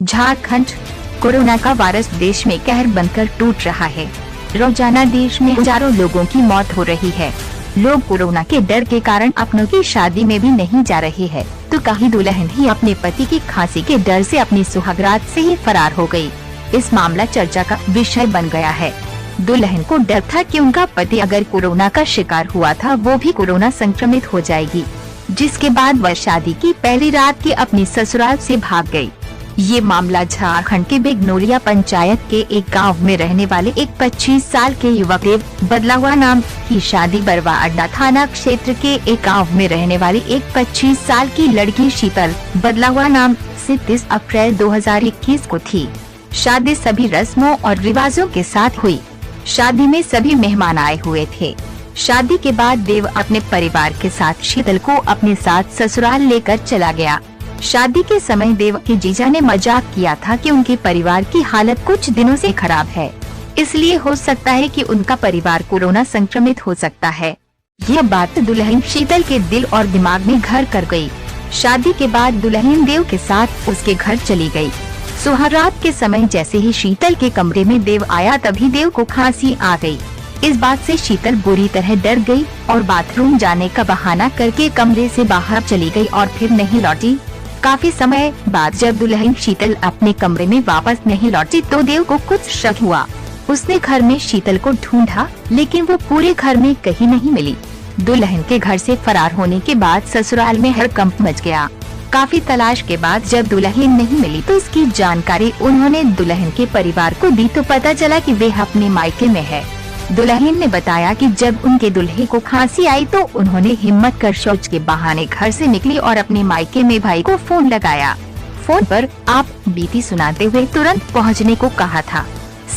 Jharkhand. Corona का virus देश में कहर बनकर टूट रहा है। रोजाना देश में हजारों लोगों की मौत हो रही है। लोग कोरोना के डर के कारण अपनों की शादी में भी नहीं जा रहे हैं, तो कहीं दुल्हन ही अपने पति की खांसी के डर से अपनी सुहागरात से ही फरार हो गई। इस मामला चर्चा का विषय बन गया है। दुल्हन को डर था कि उनका पति अगर कोरोना का शिकार हुआ था वो भी कोरोना संक्रमित हो जाएगी, जिसके बाद वह शादी की पहली रात की अपनी ससुराल से भाग गई। ये मामला झारखंड के बिगनौलिया पंचायत के एक गांव में रहने वाले एक 25 साल के युवक देव बदलावा नाम की शादी बरवा अड्डा थाना क्षेत्र के एक गांव में रहने वाली एक 25 साल की लड़की शीतल बदलावा नाम से 30 अप्रैल 2021 को थी। शादी सभी रस्मों और रिवाजों के साथ हुई। शादी में सभी मेहमान आए हुए थे। शादी के बाद देव अपने परिवार के साथ शीतल को अपने साथ ससुराल लेकर चला गया। शादी के समय देव के जीजा ने मजाक किया था कि उनके परिवार की हालत कुछ दिनों से खराब है, इसलिए हो सकता है कि उनका परिवार कोरोना संक्रमित हो सकता है। यह बात दुल्हन शीतल के दिल और दिमाग में घर कर गई। शादी के बाद दुल्हन देव के साथ उसके घर चली गई। सुहागरात के समय जैसे ही शीतल के कमरे में देव आया, तभी देव को खांसी आ गई। इस बात से शीतल बुरी तरह डर गई और बाथरूम जाने का बहाना करके कमरे से बाहर चली गई और फिर नहीं लौटी। काफी समय बाद जब दुल्हन शीतल अपने कमरे में वापस नहीं लौटी तो देव को कुछ शक हुआ। उसने घर में शीतल को ढूंढा, लेकिन वो पूरे घर में कहीं नहीं मिली। दुल्हन के घर से फरार होने के बाद ससुराल में हड़कंप मच गया। काफी तलाश के बाद जब दुल्हन नहीं मिली तो इसकी जानकारी उन्होंने दुल्हन के परिवार को दी, तो पता चला कि वे अपने मायके में है। दुल्हन ने बताया कि जब उनके दूल्हे को खांसी आई तो उन्होंने हिम्मत कर शौच के बहाने घर से निकली और अपने मायके में भाई को फोन लगाया। फोन पर आप बीती सुनाते हुए तुरंत पहुंचने को कहा था।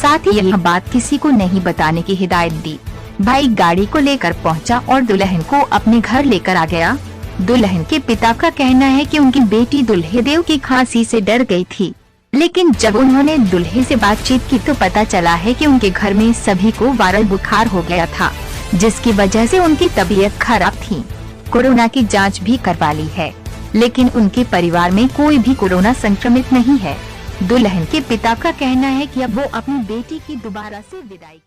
साथ ही यह बात किसी को नहीं बताने की हिदायत दी। भाई गाड़ी को लेकर पहुंचा और दुल्हन को अपने घर लेकर आ गया। दुल्हन के पिता का कहना है कि उनकी बेटी दुल्हे देव की खांसी से डर गई थी, लेकिन जब उन्होंने दुल्हे से बातचीत की तो पता चला है कि उनके घर में सभी को वायरल बुखार हो गया था, जिसकी वजह से उनकी तबीयत खराब थी। कोरोना की जांच भी करवा ली है, लेकिन उनके परिवार में कोई भी कोरोना संक्रमित नहीं है। दुल्हन के पिता का कहना है कि अब वो अपनी बेटी की दोबारा से विदाई